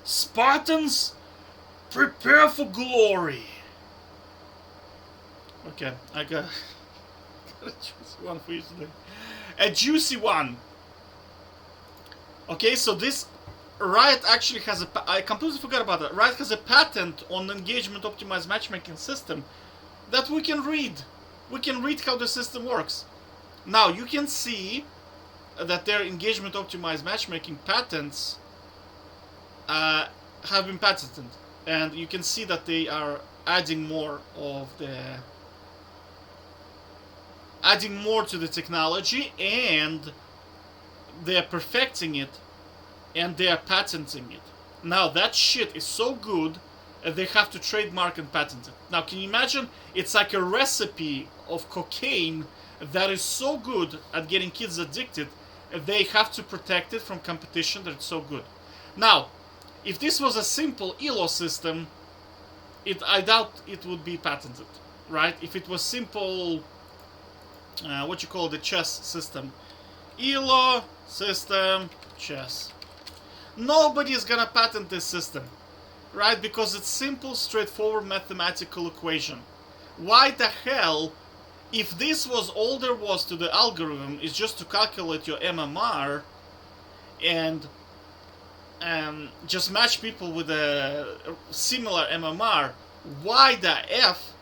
Spartans, prepare for glory. Okay, I got a juicy one for you today. A juicy one. Okay, so this Riot actually has a... I completely forgot about that. Riot has a patent on engagement optimized matchmaking system that we can read. We can read how the system works. Now, you can see that their engagement optimized matchmaking patents have been patented. And you can see that they are adding more to the technology, and they are perfecting it, and they are patenting it. Now that shit is so good, they have to trademark and patent it. Now can you imagine? It's like a recipe of cocaine that is so good at getting kids addicted, they have to protect it from competition that it's so good. Now, if this was a simple ELO system, I doubt it would be patented, right? If it was simple, what you call the chess system, ELO system chess, nobody is gonna patent this system, right? Because it's simple, straightforward mathematical equation. Why the hell, if this was all there was to the algorithm, is just to calculate your MMR and just match people with a similar MMR, why the F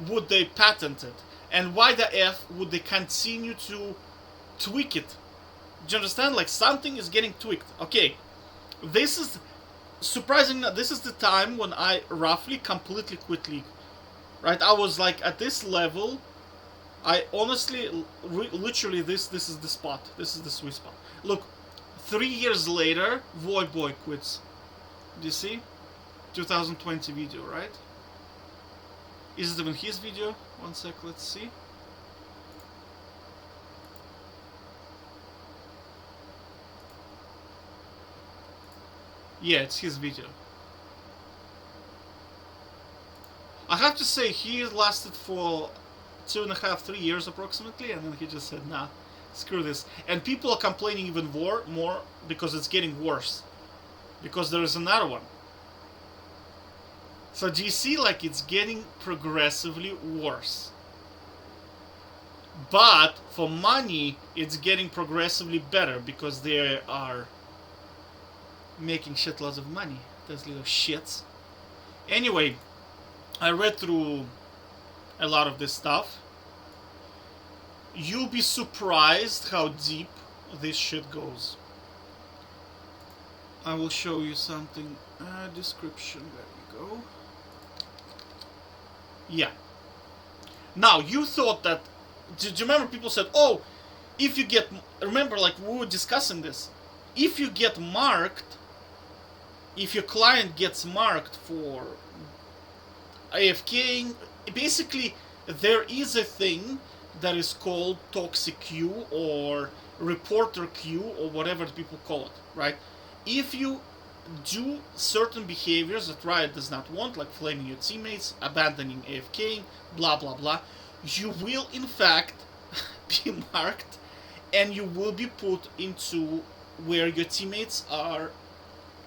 would they patent it? And why the F would they continue to tweak it? Do you understand? Like, something is getting tweaked. Okay, this is surprising. This is the time when I roughly completely quit League. Right? I was like at this level. I honestly, literally, this is the spot. This is the sweet spot. Look, 3 years later, Void Boy quits. Do you see? 2020 video, right? Is it even his video? One sec, let's see. Yeah, it's his video. I have to say, he lasted for 2.5, 3 years approximately, and then he just said, nah, screw this. And people are complaining even more because it's getting worse. Because there is another one. So do you see, like, it's getting progressively worse. But for money, it's getting progressively better because they are making shitloads of money. Those little shits. Anyway, I read through a lot of this stuff. You'll be surprised how deep this shit goes. I will show you something. Description, there you go. Yeah. Now, you thought that... Do you remember people said, oh, if you get... Remember, like, we were discussing this. If you get marked, if your client gets marked for AFKing, basically, there is a thing that is called toxic queue or reporter queue or whatever people call it, right? If you do certain behaviors that Riot does not want, like flaming your teammates, abandoning AFKing, blah blah blah, you will in fact be marked and you will be put into where your teammates are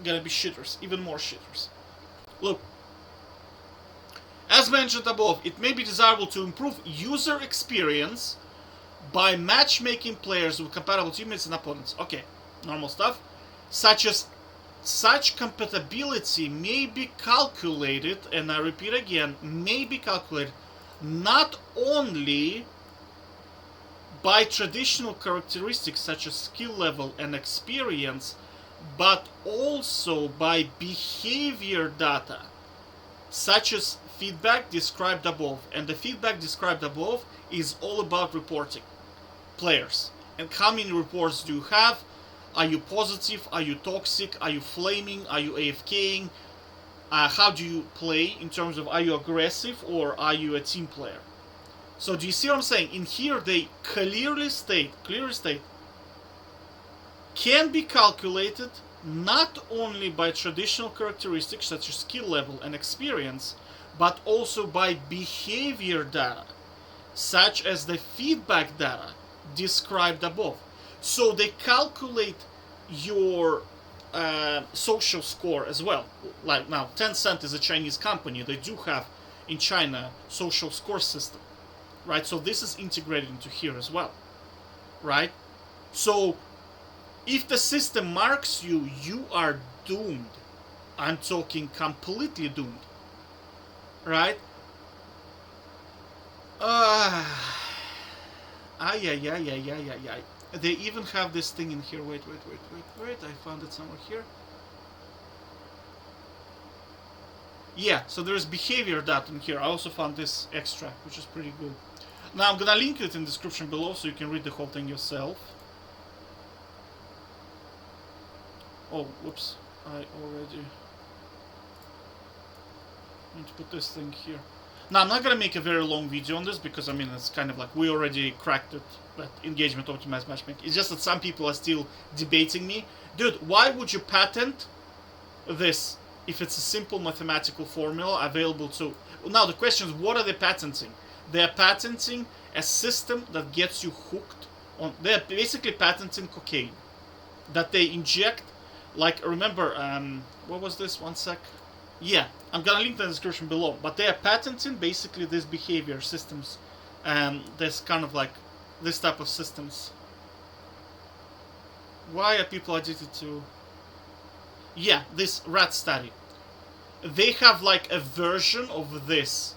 gonna be shitters, even more shitters. Look, as mentioned above, it may be desirable to improve user experience by matchmaking players with compatible teammates and opponents. Okay, normal stuff. Such compatibility may be calculated, and I repeat again, may be calculated not only by traditional characteristics such as skill level and experience, but also by behavior data, such as feedback described above. And the feedback described above is all about reporting players. And how many reports do you have? Are you positive? Are you toxic? Are you flaming? Are you AFKing? How do you play in terms of, are you aggressive or are you a team player? So do you see what I'm saying? In here they clearly state, can be calculated not only by traditional characteristics such as skill level and experience, but also by behavior data, such as the feedback data described above. So they calculate your social score as well. Like now, Tencent is a Chinese company. They do have in China social score system, right? So this is integrated into here as well, right? So if the system marks you, you are doomed. I'm talking completely doomed, right? Ay. They even have this thing in here. Wait. I found it somewhere here. Yeah, so there's behavior data in here. I also found this extract, which is pretty good. Now I'm gonna link it in the description below so you can read the whole thing yourself. Oh, whoops. I already need to put this thing here. Now, I'm not gonna make a very long video on this because, I mean, it's kind of like we already cracked it, that engagement optimized matchmaking. It's just that some people are still debating me. Dude, why would you patent this if it's a simple mathematical formula available to... Now, the question is, what are they patenting? They're patenting a system that gets you hooked on... They're basically patenting cocaine that they inject. Like, remember, what was this? One sec. Yeah, I'm gonna link the description below. But they are patenting basically these behavior systems, this kind of like this type of systems. Why are people addicted to? Yeah, this rat study. They have like a version of this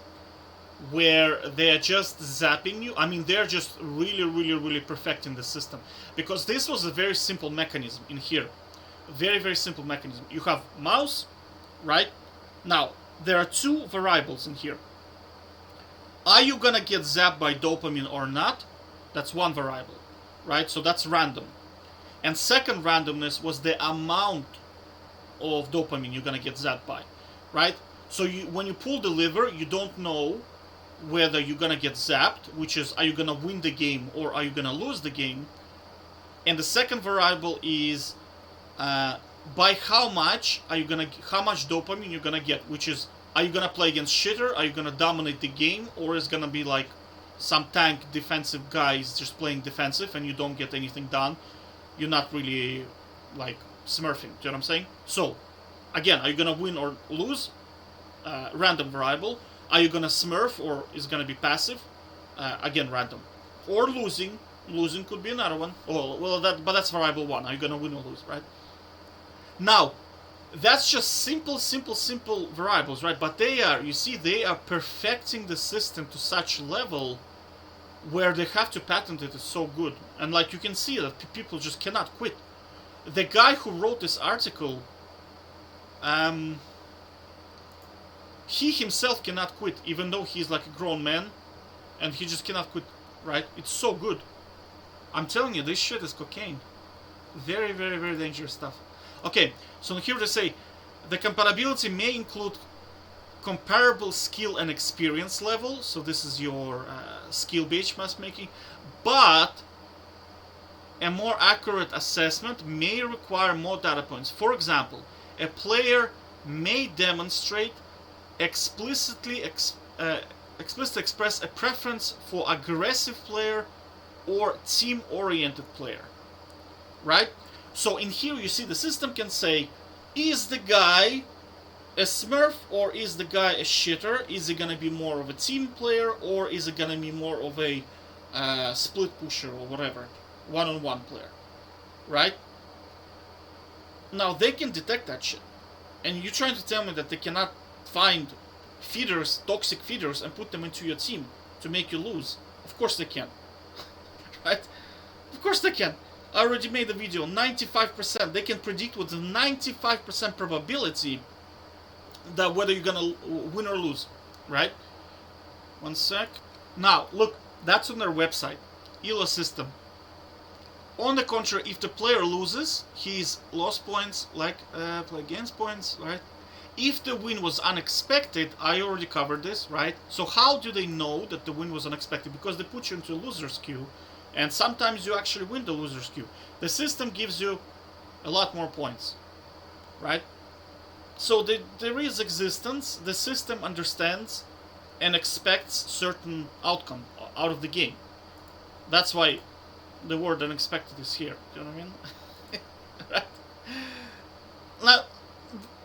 where they're just zapping you. I mean, they're just really perfecting the system, because this was a very simple mechanism in here. Very simple mechanism. You have mouse, right? Now, there are two variables in here. Are you gonna get zapped by dopamine or not? That's one variable, right? So that's random. And second randomness was the amount of dopamine you're gonna get zapped by, right? So when you pull the lever, you don't know whether you're gonna get zapped, which is, are you gonna win the game or are you gonna lose the game? And the second variable is by how much dopamine you're gonna get, which is, are you gonna play against shitter, are you gonna dominate the game, or is gonna be like some tank defensive guys just playing defensive and you don't get anything done. You're not really like smurfing, do you know what I'm saying? So again, are you gonna win or lose? Random variable. Are you gonna smurf or is gonna be passive? Again, random. Or losing could be another one. Well, but that's variable one. Are you gonna win or lose, right? Now, that's just simple variables, right? But they are perfecting the system to such level where they have to patent it. It's so good. And like you can see that people just cannot quit. The guy who wrote this article, he himself cannot quit, even though he's like a grown man, and he just cannot quit, right? It's so good. I'm telling you, this shit is cocaine. Very dangerous stuff. Okay, so here they say, the compatibility may include comparable skill and experience level, so this is your skill-based matchmaking, but a more accurate assessment may require more data points. For example, a player may demonstrate explicitly express a preference for aggressive player or team-oriented player, right? So in here you see the system can say, is the guy a smurf or is the guy a shitter? Is it gonna be more of a team player or is it gonna be more of a split pusher or whatever, one-on-one player, right? Now they can detect that shit, and you're trying to tell me that they cannot find feeders, toxic feeders, and put them into your team to make you lose? Of course they can, right? Of course they can. I already made a video. 95%. They can predict with a 95% probability that whether you're gonna win or lose, right? One sec. Now look, that's on their website, ELO system. On the contrary, if the player loses, he's lost points, like play against points, right? If the win was unexpected, I already covered this, right? So how do they know that the win was unexpected? Because they put you into a loser's queue, and sometimes you actually win the loser's queue. The system gives you a lot more points, right? So there is existence, the system understands and expects certain outcome out of the game. That's why the word unexpected is here, do you know what I mean? Right?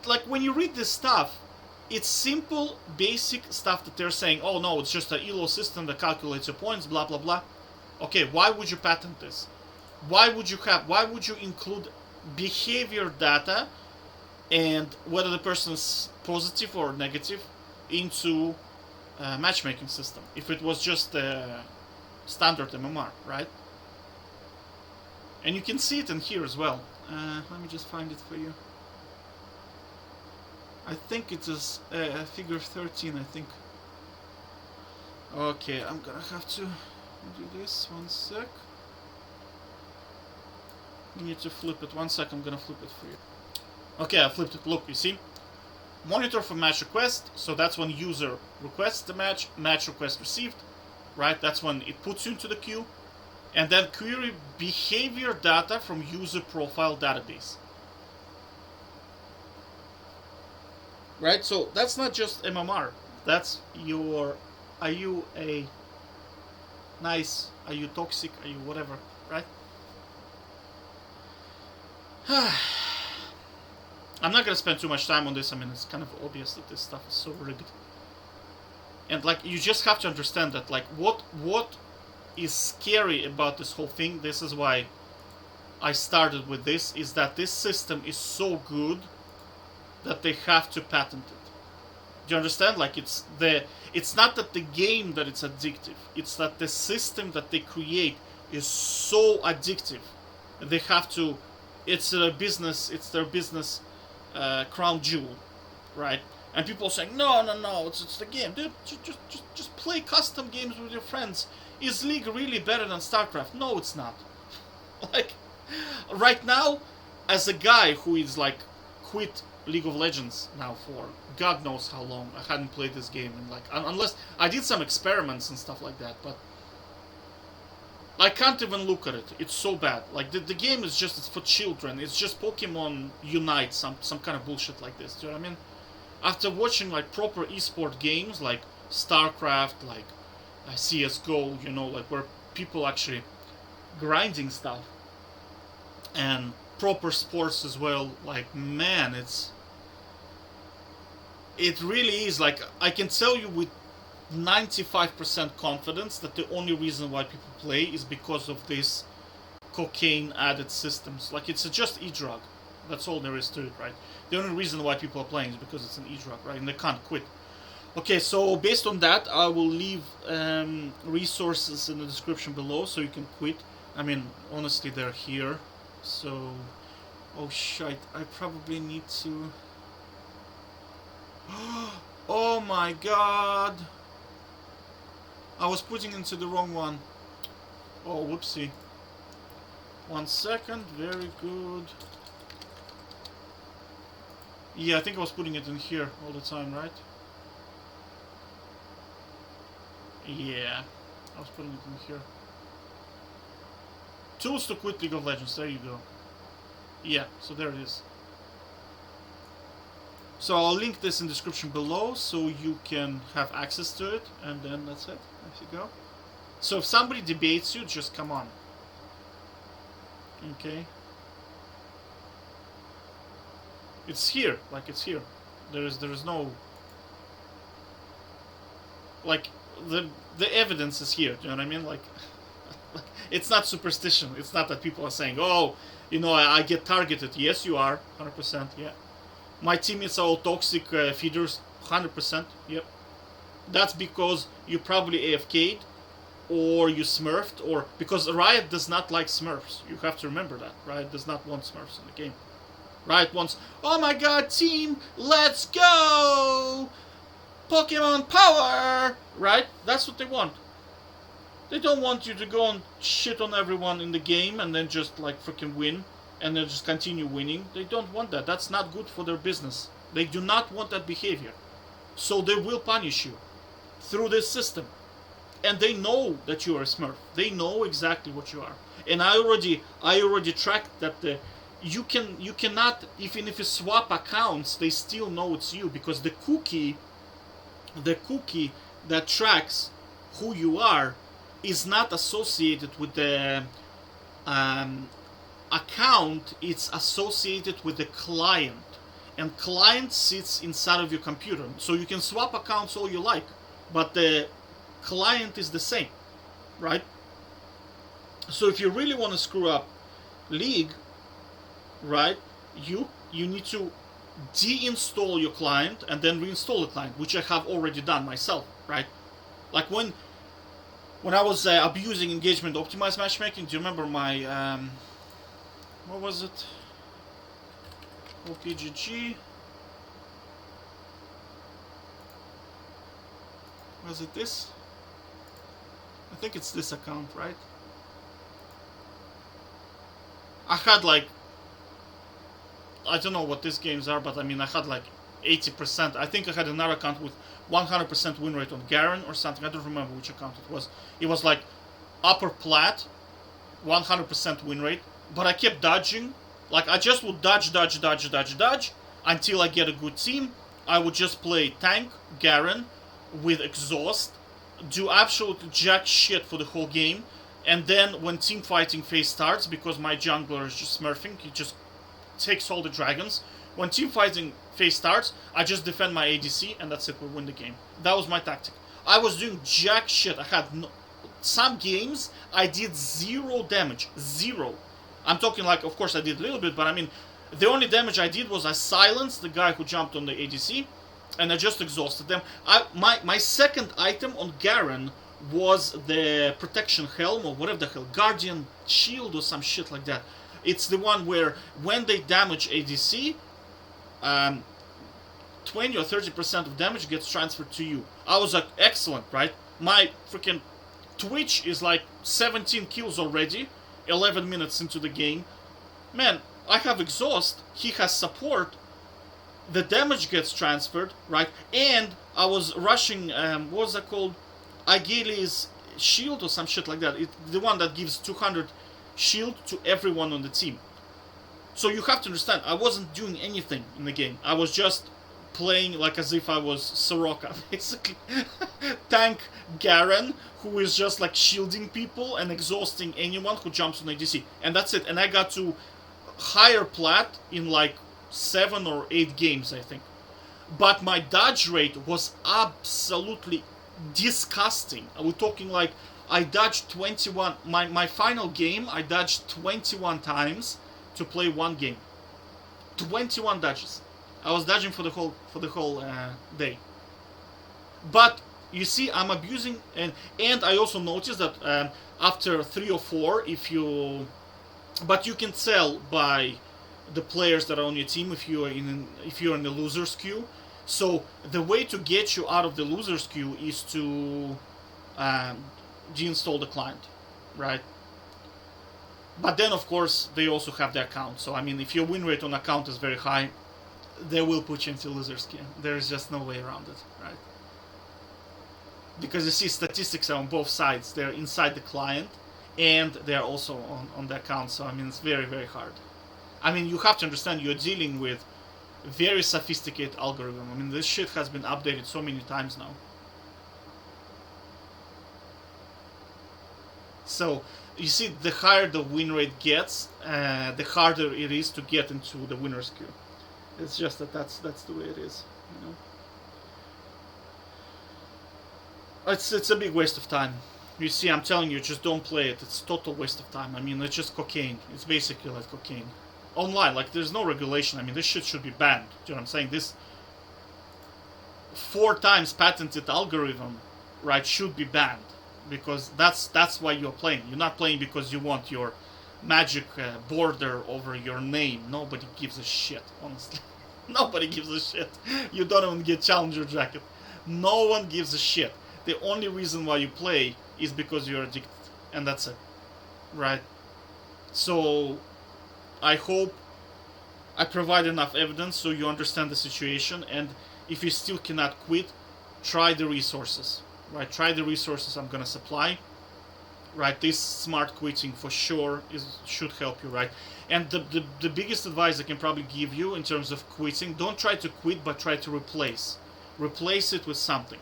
like when you read this stuff, it's simple, basic stuff that they're saying. Oh no, it's just an ELO system that calculates your points, blah blah blah. Okay, why would you patent this? Why would you include behavior data and whether the person is positive or negative into a matchmaking system if it was just a standard MMR, right? And you can see it in here as well. Let me just find it for you. I think it is figure 13, I think. Okay, I'm gonna have to do this, one sec. You need to flip it, one sec, I'm gonna flip it for you. Okay, I flipped it, look, you see? Monitor for match request, so that's when user requests the match, match request received, right? That's when it puts you into the queue. And then query behavior data from user profile database. Right, so that's not just MMR. That's your, are you a nice, are you toxic, are you whatever, right? I'm not gonna spend too much time on this. I mean, it's kind of obvious that this stuff is so rigged. And like, you just have to understand that, like, what is scary about this whole thing, this is why I started with this, is that this system is so good that they have to patent it. Do you understand? Like, it's not that the game that it's addictive, it's that the system that they create is so addictive. They have to, it's their business crown jewel, right? And people are saying, no, it's the game, dude. Just play custom games with your friends. Is League really better than StarCraft? No, it's not. Like, right now, as a guy who is like quit League of Legends now for God knows how long, I hadn't played this game in like, unless I did some experiments and stuff like that, but I can't even look at it. It's so bad. Like, the game is just, it's for children. It's just Pokemon Unite, some kind of bullshit like this. Do you know what I mean? After watching like proper esport games like StarCraft, like CSGO, you know, like where people actually grinding stuff, and proper sports as well, like, man, it really is, like, I can tell you with 95% confidence that the only reason why people play is because of this cocaine added systems. Like, it's just eDrug. That's all there is to it, right? The only reason why people are playing is because it's an eDrug, right? And they can't quit. Okay, so based on that, I will leave resources in the description below so you can quit. I mean, honestly, they're here. So, oh shit, I probably need to... Oh my god! I was putting into the wrong one. Oh, whoopsie. 1 second, very good. Yeah, I think I was putting it in here all the time, right? Yeah, I was putting it in here. Tools to quit League of Legends, there you go. Yeah, so there it is. So I'll link this in the description below so you can have access to it, and then that's it. There you go. So if somebody debates you, just come on. Okay. It's here, like it's here. There is no, like, the evidence is here. Do you know what I mean? Like, it's not superstition. It's not that people are saying, oh, you know, I get targeted. Yes, you are, 100%. Yeah. My teammates are all toxic feeders, 100%. Yep. That's because you probably AFK'd, or you smurfed, or because Riot does not like smurfs. You have to remember that. Riot does not want smurfs in the game. Riot wants, oh my god, team, let's go! Pokemon power! Right? That's what they want. They don't want you to go and shit on everyone in the game and then just like freaking win and then just continue winning. They don't want that. That's not good for their business. They do not want that behavior. So they will punish you through this system. And they know that you are a smurf. They know exactly what you are. And I already tracked that you cannot, even if you swap accounts, they still know it's you, because the cookie that tracks who you are is not associated with the account. It's associated with the client, and client sits inside of your computer. So you can swap accounts all you like, but the client is the same, right? So if you really want to screw up League, right, you need to deinstall your client and then reinstall the client, which I have already done myself, right? Like when I was abusing engagement optimized matchmaking, do you remember my what was it? OPGG. Was it this? I think it's this account, right? I had like, I don't know what these games are, but I mean I had like 80%. I think I had another account with 100% win rate on Garen or something. I don't remember which account it was. It was like upper plat, 100% win rate, but I kept dodging. Like I just would dodge until I get a good team. I would just play tank, Garen, with exhaust, do absolutely jack shit for the whole game, and then when team fighting phase starts, because my jungler is just smurfing, he just takes all the dragons. When team fighting phase starts, I just defend my ADC, and that's it, we win the game. That was my tactic. I was doing jack shit. I had some games I did 0 damage. 0. I'm talking like, of course I did a little bit, but I mean, the only damage I did was I silenced the guy who jumped on the ADC, and I just exhausted them. My second item on Garen was the protection helm, or whatever the hell, guardian shield or some shit like that. It's the one where when they damage ADC, 20 or 30% of damage gets transferred to you. I was like, excellent, right? My freaking Twitch is like 17 kills already, 11 minutes into the game. Man, I have exhaust, he has support, the damage gets transferred, right? And I was rushing, what was that called? Aegele's shield or some shit like that. The one that gives 200 shield to everyone on the team. So you have to understand, I wasn't doing anything in the game. I was just playing like as if I was Soroka, basically. Tank Garen, who is just like shielding people and exhausting anyone who jumps on ADC. And that's it. And I got to higher plat in like 7 or 8 games, I think. But my dodge rate was absolutely disgusting. We're talking like, I dodged 21, my final game, I dodged 21 times to play one game. 21 dodges. I was dodging for the whole day. But you see, I'm abusing, and I also noticed that after 3 or 4, but you can tell by the players that are on your team if you're in the losers queue. So the way to get you out of the losers queue is to deinstall the client, right? But then of course they also have the account. So I mean, if your win rate on account is very high, they will put you into losers queue. There's just no way around it, right? Because you see, statistics are on both sides. They're inside the client and they're also on the account. So I mean, it's very, very hard. I mean, you have to understand, you're dealing with very sophisticated algorithm. I mean, this shit has been updated so many times now. So you see, the higher the win rate gets, the harder it is to get into the winner's queue. It's just that's the way it is, you know. It's a big waste of time. You see, I'm telling you, just don't play it. It's total waste of time. I mean, it's just cocaine. It's basically like cocaine. Online, like, there's no regulation. I mean, this shit should be banned. Do you know what I'm saying? This 4 times patented algorithm, right, should be banned. Because that's why you're playing. You're not playing because you want your magic border over your name. Nobody gives a shit, honestly. Nobody gives a shit. You don't even get challenger jacket. No one gives a shit. The only reason why you play is because you're addicted. And that's it. Right? So I hope I provide enough evidence so you understand the situation, and if you still cannot quit, try the resources. Right? Try the resources I'm gonna supply. Right? This smart quitting for sure should help you, right? And the biggest advice I can probably give you in terms of quitting, don't try to quit, but try to replace. Replace it with something.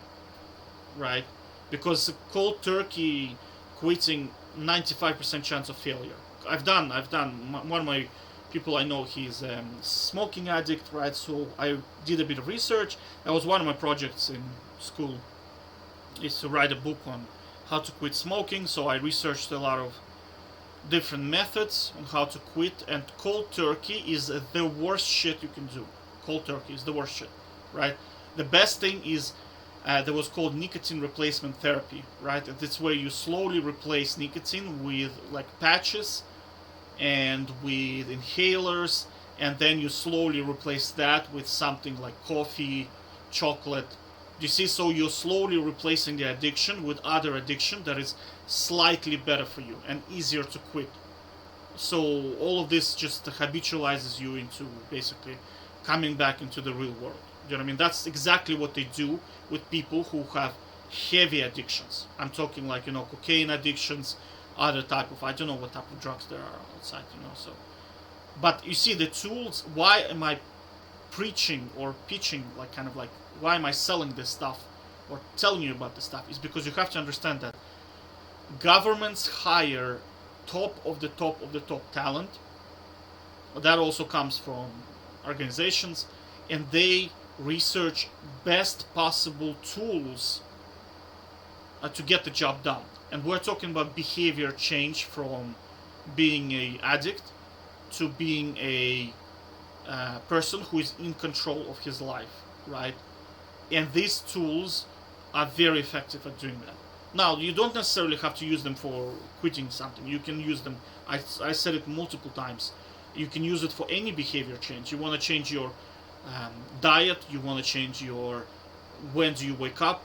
Right? Because cold turkey quitting, 95% chance of failure. I've done. One of my people I know, he's smoking addict, right? So I did a bit of research. That was one of my projects in school, is to write a book on how to quit smoking. So I researched a lot of different methods on how to quit, and cold turkey is the worst shit you can do. Cold turkey is the worst shit, right? The best thing is that was called nicotine replacement therapy, right? That's where you slowly replace nicotine with like patches and with inhalers, and then you slowly replace that with something like coffee, chocolate. You see, so you're slowly replacing the addiction with other addiction that is slightly better for you and easier to quit. So all of this just habitualizes you into basically coming back into the real world. You know what I mean? That's exactly what they do with people who have heavy addictions. I'm talking like, cocaine addictions, other type of, I don't know what type of drugs there are outside, so. But you see the tools, why am I preaching or pitching, like kind of like, why am I selling this stuff or telling you about this stuff, is because you have to understand that governments hire top of the top of the top talent. That also comes from organizations, and they research best possible tools to get the job done. And we're talking about behavior change from being a addict to being a person who is in control of his life, right? And these tools are very effective at doing that. Now, you don't necessarily have to use them for quitting something. You can use them, I said it multiple times, you can use it for any behavior change. You want to change your diet, you want to change your when do you wake up,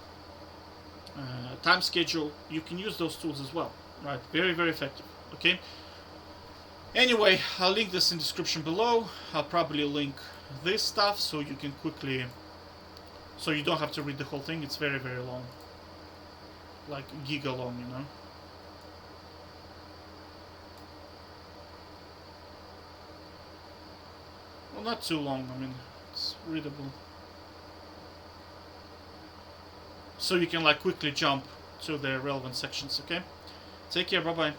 time schedule. You can use those tools as well, right? Very, very effective, okay? Anyway, I'll link this in the description below. I'll probably link this stuff so you can quickly, so you don't have to read the whole thing. It's very, very long, like giga long, Well, not too long, I mean, it's readable. So you can like quickly jump to the relevant sections, okay? Take care, bye bye.